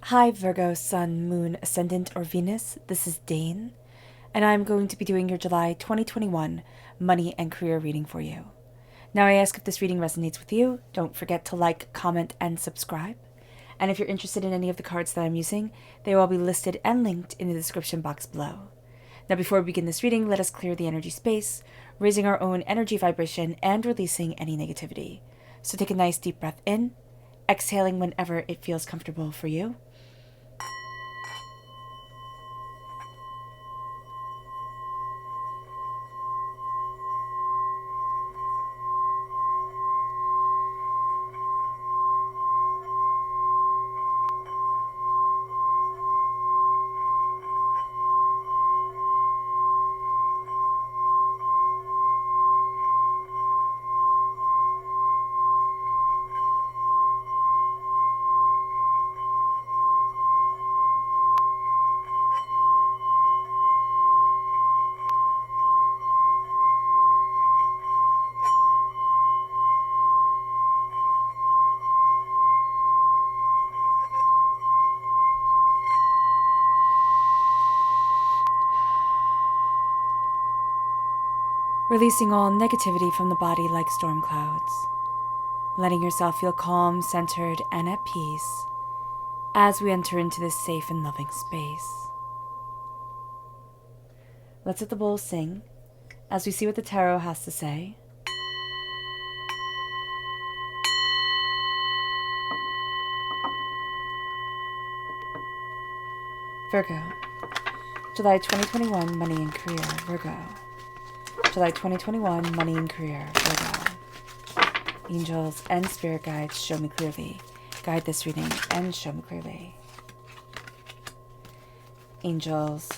Hi, Virgo, Sun, Moon, Ascendant, or Venus. This is Dane, and I'm going to be doing your July 2021 money and career reading for you. Now, I ask if this reading resonates with you. Don't forget to like, comment, and subscribe. And if you're interested in any of the cards that I'm using, they will all be listed and linked in the description box below. Now, before we begin this reading, let us clear the energy space, raising our own energy vibration and releasing any negativity. So take a nice deep breath in, exhaling whenever it feels comfortable for you. Releasing all negativity from the body like storm clouds. Letting yourself feel calm, centered, and at peace as we enter into this safe and loving space. Let's let the bowl sing as we see what the tarot has to say. Virgo, July 2021 money and career. Virgo, July 2021 money and career. Virgo. Angels and spirit guides, show me clearly. Guide this reading and show me clearly. Angels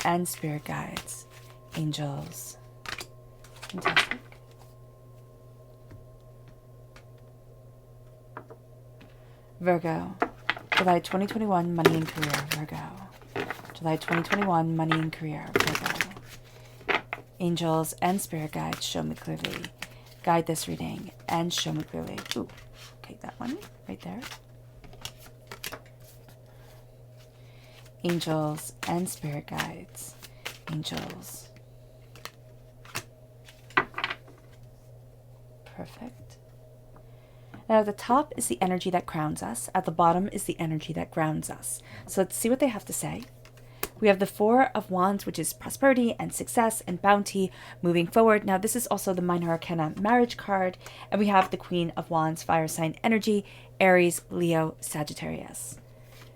and spirit guides. Angels. Fantastic. Virgo, July 2021 money and career. Virgo, July 2021 money and career. Virgo. Angels and spirit guides, show me clearly. Guide this reading and show me clearly. Ooh, okay, that one right there. Angels and spirit guides. Angels. Perfect. Now at the top is the energy that grounds us. At the bottom is the energy that grounds us. So let's see what they have to say. We have the Four of Wands, which is prosperity and success and bounty moving forward. Now, this is also the Minor Arcana marriage card. And we have the Queen of Wands, fire sign energy, Aries, Leo, Sagittarius.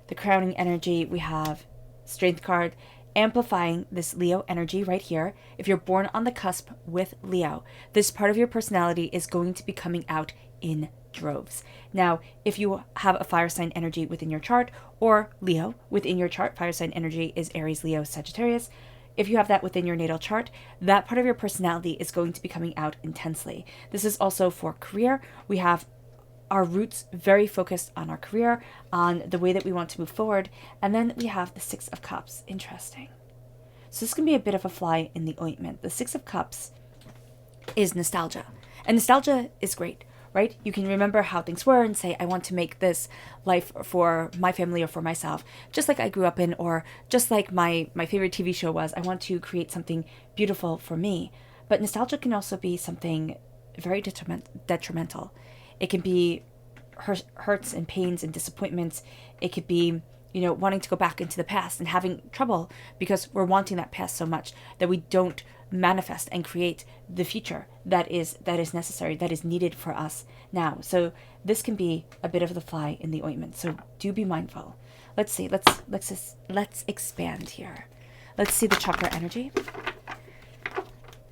The crowning energy, we have Strength card, amplifying this Leo energy right here. If you're born on the cusp with Leo, this part of your personality is going to be coming out in droves. Now, if you have a fire sign energy within your chart, or Leo within your chart, fire sign energy is Aries, Leo, Sagittarius. If you have that within your natal chart, that part of your personality is going to be coming out intensely. This is also for career. We have our roots very focused on our career, on the way that we want to move forward. And then we have the Six of Cups. Interesting. So this can be a bit of a fly in the ointment. The Six of Cups is nostalgia. And nostalgia is great, right? You can remember how things were and say, I want to make this life for my family or for myself, just like I grew up in, or just like my favorite TV show was. I want to create something beautiful for me. But nostalgia can also be something very detrimental. It can be hurts and pains and disappointments. It could be, wanting to go back into the past and having trouble because we're wanting that past so much that we don't manifest and create the future that is necessary, that is needed for us now. So this can be a bit of the fly in the ointment. So do be mindful. Let's see. Let's expand here. Let's see the chakra energy.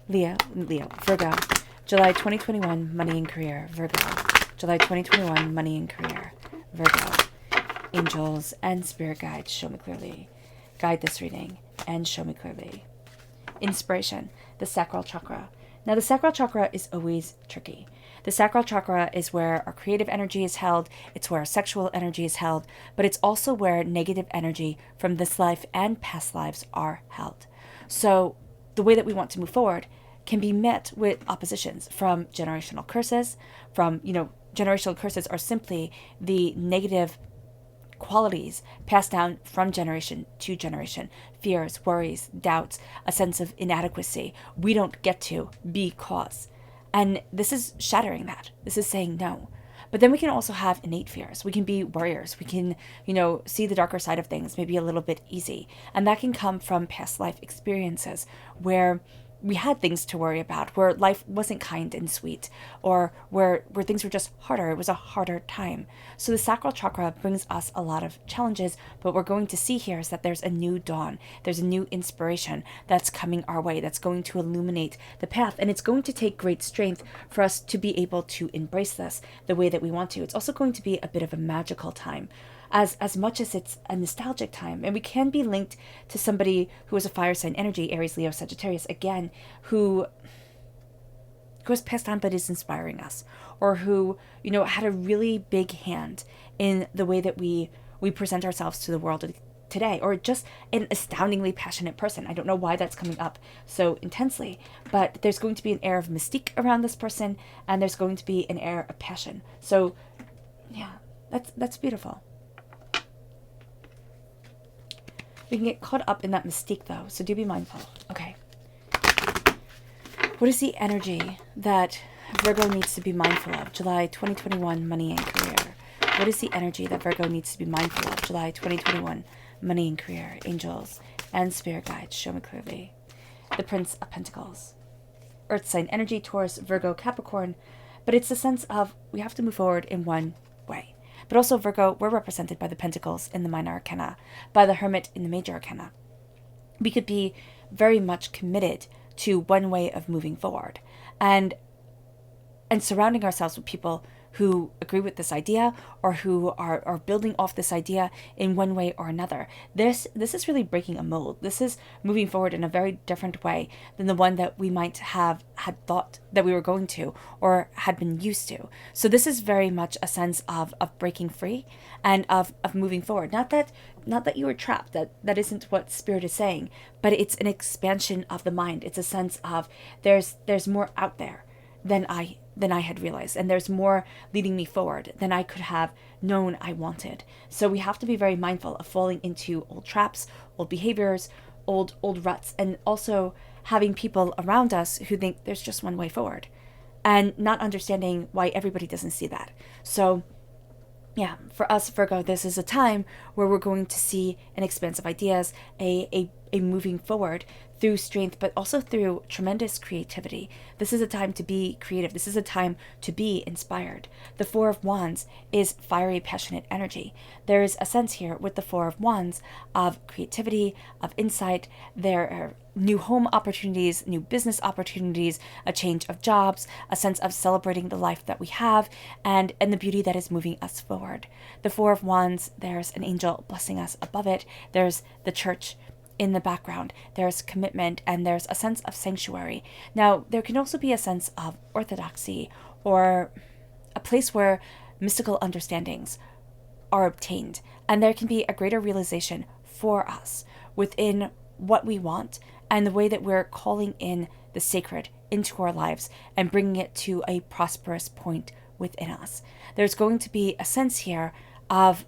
Leo, Virgo, July 2021 money and career. Virgo, July 2021 money and career. Virgo. Angels and spirit guides, show me clearly. Guide this reading and show me clearly. Inspiration, the sacral chakra. Now, the sacral chakra is always tricky. The sacral chakra is where our creative energy is held. It's where our sexual energy is held. But it's also where negative energy from this life and past lives are held. So the way that we want to move forward can be met with oppositions from generational curses, from, generational curses are simply the negative qualities passed down from generation to generation. Fears, worries, doubts, a sense of inadequacy. We don't get to because. And this is shattering that. This is saying no. But then we can also have innate fears. We can be warriors. We can, see the darker side of things, maybe a little bit easy. And that can come from past life experiences where we had things to worry about, where life wasn't kind and sweet, or where things were just harder. It was a harder time. So the sacral chakra brings us a lot of challenges, but what we're going to see here is that there's a new dawn. There's a new inspiration that's coming our way, that's going to illuminate the path. And it's going to take great strength for us to be able to embrace this the way that we want to. It's also going to be a bit of a magical time, as much as it's a nostalgic time. And we can be linked to somebody who is a fire sign energy, Aries, Leo, Sagittarius, again, who has passed on but is inspiring us, or who, had a really big hand in the way that we present ourselves to the world today, or just an astoundingly passionate person. I don't know why that's coming up so intensely, but there's going to be an air of mystique around this person, and there's going to be an air of passion. So yeah, that's beautiful. We can get caught up in that mystique, though, so do be mindful. Okay. What is the energy that Virgo needs to be mindful of? July 2021, money and career. What is the energy that Virgo needs to be mindful of? July 2021, money and career. Angels and spirit guides, show me clearly. The Prince of Pentacles. Earth sign energy, Taurus, Virgo, Capricorn. But it's the sense of we have to move forward in one way. But also, Virgo, we're represented by the Pentacles in the Minor Arcana, by the Hermit in the Major Arcana. We could be very much committed to one way of moving forward, and surrounding ourselves with people who agree with this idea, or who are building off this idea in one way or another. This is really breaking a mold. This is moving forward in a very different way than the one that we might have had thought that we were going to, or had been used to. So this is very much a sense of breaking free and of moving forward. Not that you were trapped, that isn't what Spirit is saying, but it's an expansion of the mind. It's a sense of there's more out there than I had realized, and there's more leading me forward than I could have known I wanted. So we have to be very mindful of falling into old traps, old behaviors, old ruts, and also having people around us who think there's just one way forward, and not understanding why everybody doesn't see that. So yeah, for us, Virgo, this is a time where we're going to see an expanse of ideas, a moving forward through strength, but also through tremendous creativity. This is a time to be creative. This is a time to be inspired. The Four of Wands is fiery, passionate energy. There is a sense here with the Four of Wands of creativity, of insight. There are new home opportunities, new business opportunities, a change of jobs, a sense of celebrating the life that we have, and the beauty that is moving us forward. The Four of Wands, there's an angel blessing us above it. There's the church in the background. There's commitment, and there's a sense of sanctuary. Now, there can also be a sense of orthodoxy, or a place where mystical understandings are obtained, and there can be a greater realization for us within what we want and the way that we're calling in the sacred into our lives and bringing it to a prosperous point within us. There's going to be a sense here of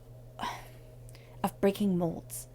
breaking molds,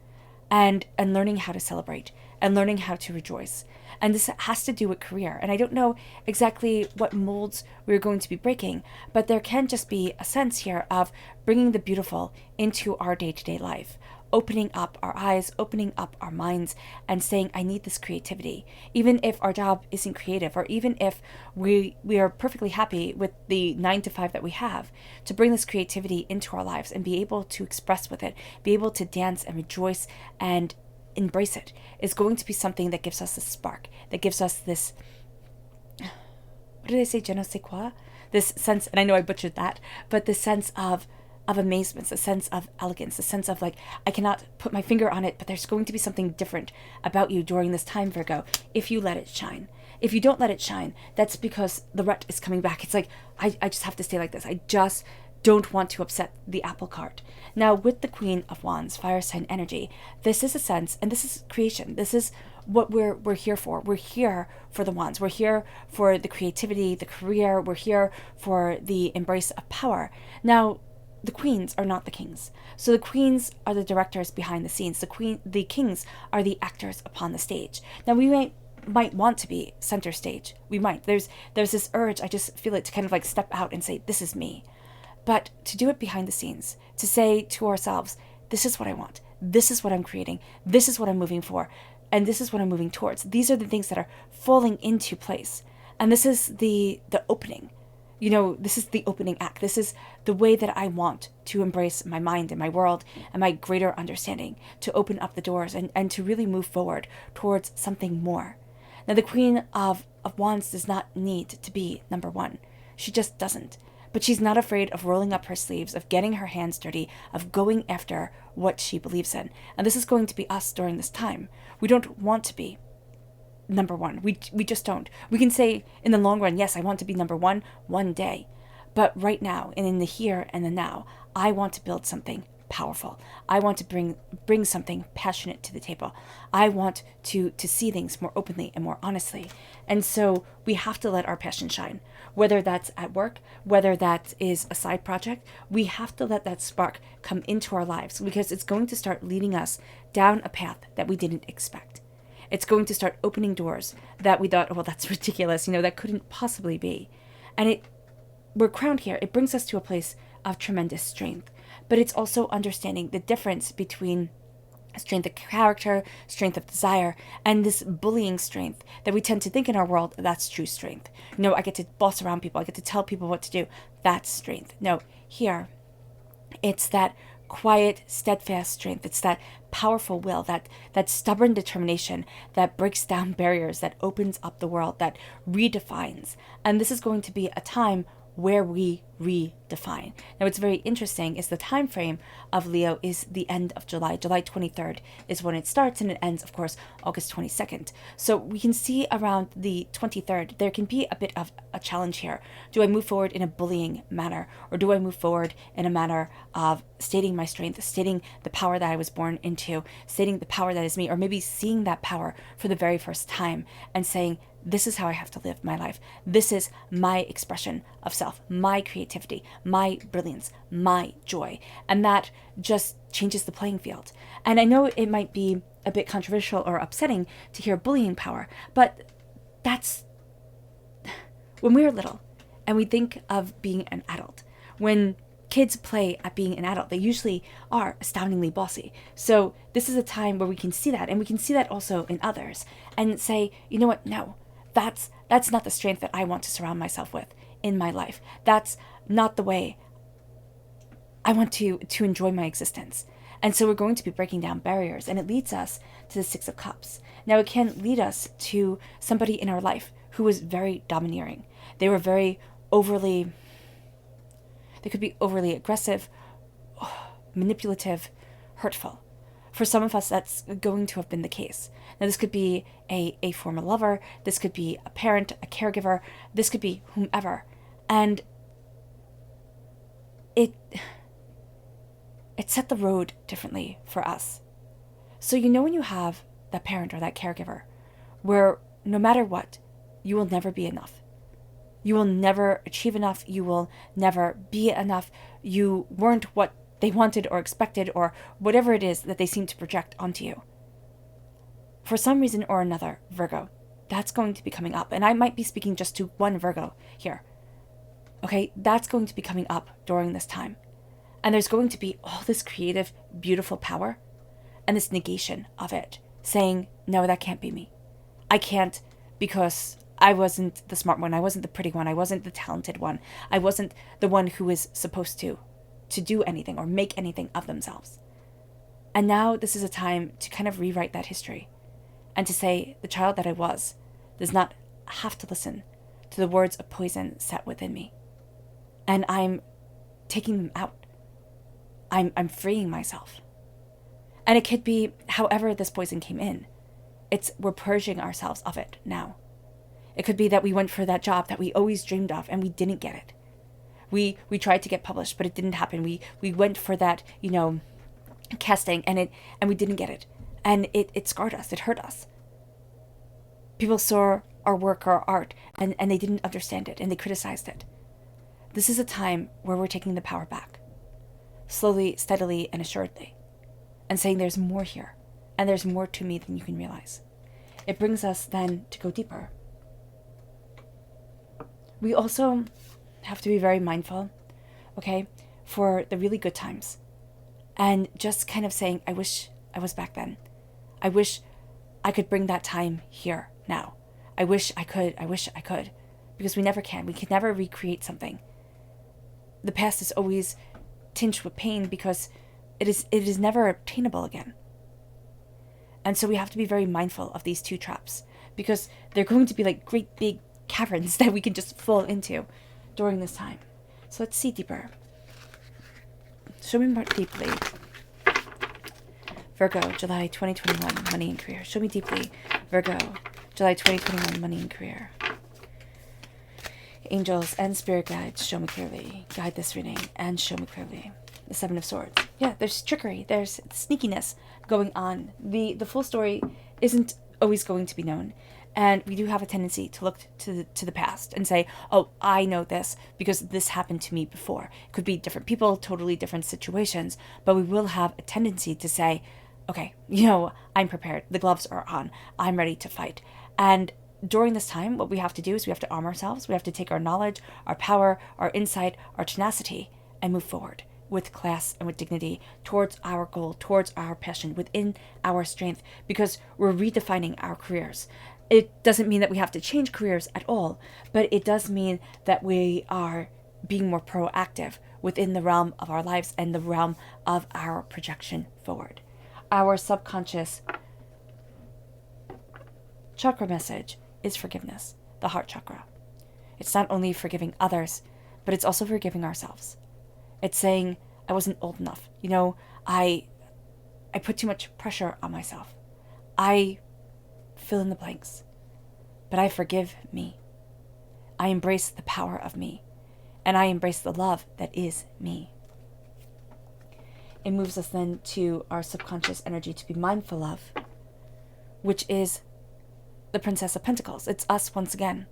and learning how to celebrate, and learning how to rejoice. And this has to do with career. And I don't know exactly what molds we're going to be breaking, but there can just be a sense here of bringing the beautiful into our day-to-day life, opening up our eyes, opening up our minds, and saying, I need this creativity. Even if our job isn't creative, or even if we are perfectly happy with the 9 to 5 that we have, to bring this creativity into our lives and be able to express with it, be able to dance and rejoice and embrace it, is going to be something that gives us a spark, that gives us this, what did I say, je ne sais quoi? This sense, and I know I butchered that, but this sense of amazement, a sense of elegance, a sense of like, I cannot put my finger on it, but there's going to be something different about you during this time, Virgo, if you let it shine. If you don't let it shine, that's because the rut is coming back. It's like, I just have to stay like this. I just don't want to upset the apple cart. Now, with the Queen of Wands, fire sign energy, this is a sense, and this is creation. This is what we're here for. We're here for the wands. We're here for the creativity, the career. We're here for the embrace of power. Now, the queens are not the kings. So the queens are the directors behind the scenes. The kings are the actors upon the stage. Now we might want to be center stage. We might. There's this urge, I just feel it, to kind of like step out and say, this is me. But to do it behind the scenes, to say to ourselves, this is what I want. This is what I'm creating. This is what I'm moving for. And this is what I'm moving towards. These are the things that are falling into place. And this is the opening. This is the opening act. This is the way that I want to embrace my mind and my world and my greater understanding, to open up the doors and to really move forward towards something more. Now, the Queen of Wands does not need to be number one. She just doesn't. But she's not afraid of rolling up her sleeves, of getting her hands dirty, of going after what she believes in. And this is going to be us during this time. We don't want to be number one. We just don't. We can say in the long run, yes, I want to be number one day. But right now, and in the here and the now, I want to build something powerful. I want to bring something passionate to the table. I want to see things more openly and more honestly. And so we have to let our passion shine, whether that's at work, whether that is a side project. We have to let that spark come into our lives, because it's going to start leading us down a path that we didn't expect. It's going to start opening doors that we thought, oh, well, that's ridiculous. That couldn't possibly be. And we're crowned here. It brings us to a place of tremendous strength. But it's also understanding the difference between strength of character, strength of desire, and this bullying strength that we tend to think in our world, that's true strength. I get to boss around people. I get to tell people what to do. That's strength. No, here, it's that quiet, steadfast strength. It's that powerful will, that stubborn determination that breaks down barriers, that opens up the world, that redefines. And this is going to be a time where we redefine. Now, what's very interesting is the time frame of Leo is the end of July. July 23rd is when it starts, and it ends, of course, August 22nd. So we can see around the 23rd, there can be a bit of a challenge here. Do I move forward in a bullying manner, or do I move forward in a manner of stating my strength, stating the power that I was born into, stating the power that is me, or maybe seeing that power for the very first time and saying, this is how I have to live my life. This is my expression of self, my creativity, my brilliance, my joy. And that just changes the playing field. And I know it might be a bit controversial or upsetting to hear bullying power, but that's when we were little and we think of being an adult. When kids play at being an adult, they usually are astoundingly bossy. So this is a time where we can see that, and we can see that also in others and say, you know what, no. That's not the strength that I want to surround myself with in my life. That's not the way I want to enjoy my existence. And so we're going to be breaking down barriers, and it leads us to the Six of Cups. Now, it can lead us to somebody in our life who was very domineering. They were they could be overly aggressive, manipulative, hurtful. For some of us, that's going to have been the case. Now, this could be a former lover. This could be a parent, a caregiver. This could be whomever. And it set the road differently for us. So when you have that parent or that caregiver where no matter what, you will never be enough. You will never achieve enough. You will never be enough. You weren't what they wanted or expected, or whatever it is that they seem to project onto you. For some reason or another, Virgo, that's going to be coming up. And I might be speaking just to one Virgo here. Okay, that's going to be coming up during this time. And there's going to be all this creative, beautiful power and this negation of it, saying, no, that can't be me. I can't, because I wasn't the smart one. I wasn't the pretty one. I wasn't the talented one. I wasn't the one who was supposed to do anything or make anything of themselves. And now this is a time to kind of rewrite that history and to say the child that I was does not have to listen to the words of poison set within me. And I'm taking them out. I'm freeing myself. And it could be however this poison came in. We're purging ourselves of it now. It could be that we went for that job that we always dreamed of and we didn't get it. We tried to get published, but it didn't happen. We went for that, casting, and we didn't get it. And it scarred us. It hurt us. People saw our work, our art, and they didn't understand it, and they criticized it. This is a time where we're taking the power back. slowly, steadily, and assuredly, and saying there's more here, and there's more to me than you can realize. It brings us then to go deeper. We also have to be very mindful, okay, for the really good times. And just kind of saying, I wish I was back then. I wish I could bring that time here now. I wish I could. Because we never can. We can never recreate something. The past is always tinged with pain because it is never obtainable again. And so we have to be very mindful of these two traps, because they're going to be like great big caverns that we can just fall into during this time. So let's see deeper. Show me more deeply. Virgo, July 2021, money and career. Show me deeply. Virgo, July 2021, money and career. Angels and spirit guides, show me clearly. Guide this reading and show me clearly. The Seven of Swords. Yeah, there's trickery. There's sneakiness going on. The full story isn't always going to be known. And we do have a tendency to look to the past and say, oh, I know this because this happened to me before. It could be different people, totally different situations. But we will have a tendency to say, okay, I'm prepared. The gloves are on. I'm ready to fight. And during this time, what we have to do is we have to arm ourselves. We have to take our knowledge, our power, our insight, our tenacity, and move forward with class and with dignity towards our goal, towards our passion, within our strength, because we're redefining our careers. It doesn't mean that we have to change careers at all, but it does mean that we are being more proactive within the realm of our lives and the realm of our projection forward. Our subconscious chakra message is forgiveness, the heart chakra. It's not only forgiving others, but it's also forgiving ourselves. It's saying, I wasn't old enough. I put too much pressure on myself. I fill in the blanks. But I forgive me. I embrace the power of me. And I embrace the love that is me. It moves us then to our subconscious energy to be mindful of, which is the Princess of Pentacles. It's us once again.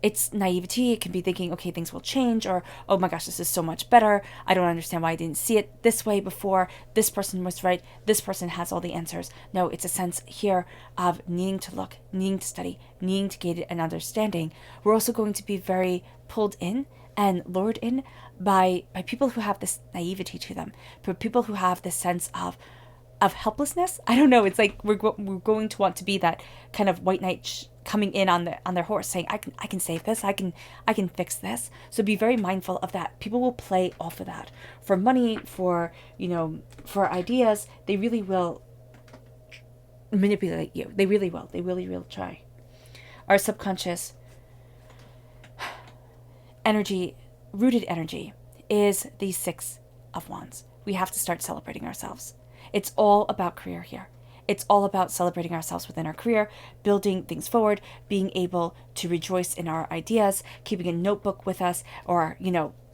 It's naivety. It can be thinking, okay, things will change, or, oh my gosh, this is so much better. I don't understand why I didn't see it this way before. This person was right. This person has all the answers. No, it's a sense here of needing to look, needing to study, needing to gain an understanding. We're also going to be very pulled in and lured in by people who have this naivety to them, for people who have this sense of helplessness. I don't know. It's like we're going to want to be that kind of white knight coming in on their horse, saying, I can save this. I can fix this. So be very mindful of that. People will play off of that for money, for ideas. They really will manipulate you. They really will. They really will try. Our subconscious energy, rooted energy, is the Six of Wands. We have to start celebrating ourselves. It's all about career here. It's all about celebrating ourselves within our career, building things forward, being able to rejoice in our ideas, keeping a notebook with us, or,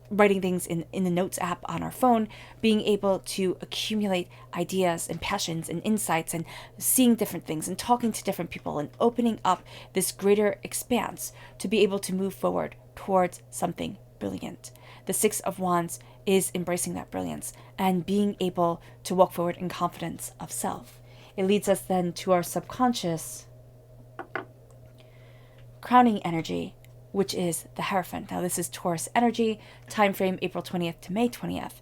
writing things in the notes app on our phone, being able to accumulate ideas and passions and insights and seeing different things and talking to different people and opening up this greater expanse to be able to move forward towards something brilliant. The Six of Wands is embracing that brilliance and being able to walk forward in confidence of self. It leads us then to our subconscious crowning energy, which is the Hierophant. Now this is Taurus energy, time frame April 20th to May 20th.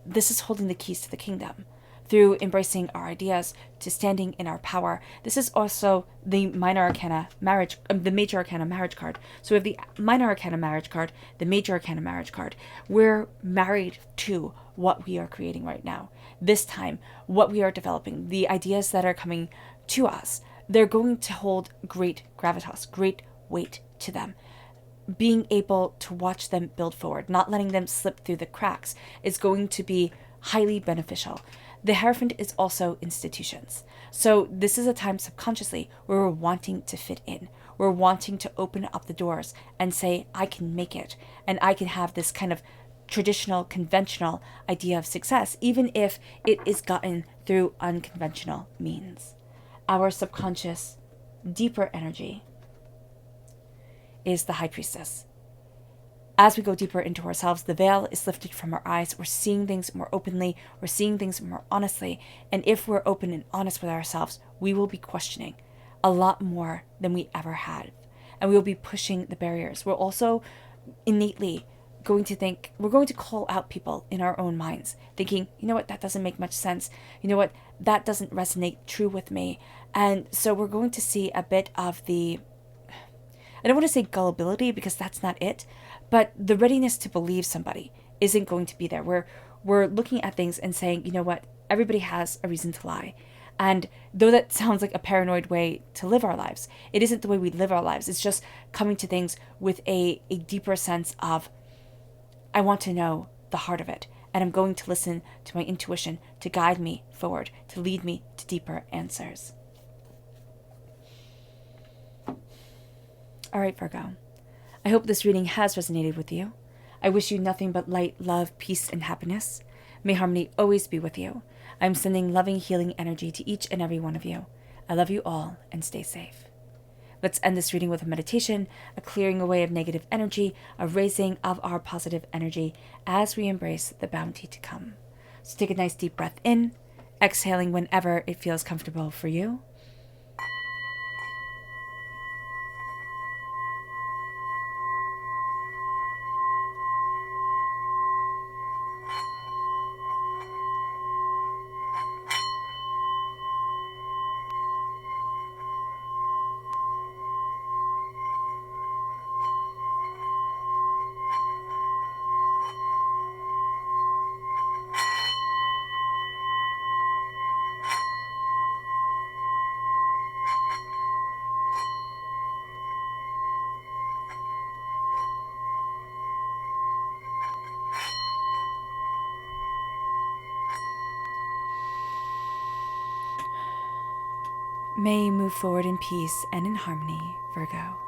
This is holding the keys to the kingdom through embracing our ideas, to standing in our power. This is also the minor arcana marriage, the major arcana marriage card. So we have the minor arcana marriage card, the major arcana marriage card. We're married to what we are creating right now. This time, what we are developing, the ideas that are coming to us, they're going to hold great gravitas, great weight to them. Being able to watch them build forward, not letting them slip through the cracks, is going to be highly beneficial. The Hierophant is also institutions. So this is a time subconsciously where we're wanting to fit in. We're wanting to open up the doors and say, I can make it. And I can have this kind of traditional, conventional idea of success, even if it is gotten through unconventional means. Our subconscious, deeper energy is the High Priestess. As we go deeper into ourselves, the veil is lifted from our eyes. We're seeing things more openly. We're seeing things more honestly. And if we're open and honest with ourselves, we will be questioning a lot more than we ever had. And we will be pushing the barriers. We're also innately going to think, we're going to call out people in our own minds, thinking, you know what, that doesn't make much sense. You know what, that doesn't resonate true with me. And so we're going to see a bit of the, I don't want to say gullibility because that's not it, but the readiness to believe somebody isn't going to be there. We're looking at things and saying, you know what, everybody has a reason to lie. And though that sounds like a paranoid way to live our lives, it isn't the way we live our lives. It's just coming to things with a deeper sense of, I want to know the heart of it. And I'm going to listen to my intuition to guide me forward, to lead me to deeper answers. All right, Virgo. I hope this reading has resonated with you. I wish you nothing but light, love, peace, and happiness. May harmony always be with you. I'm sending loving, healing energy to each and every one of you. I love you all and stay safe. Let's end this reading with a meditation, a clearing away of negative energy, a raising of our positive energy as we embrace the bounty to come. So take a nice deep breath in, exhaling whenever it feels comfortable for you. May you move forward in peace and in harmony, Virgo.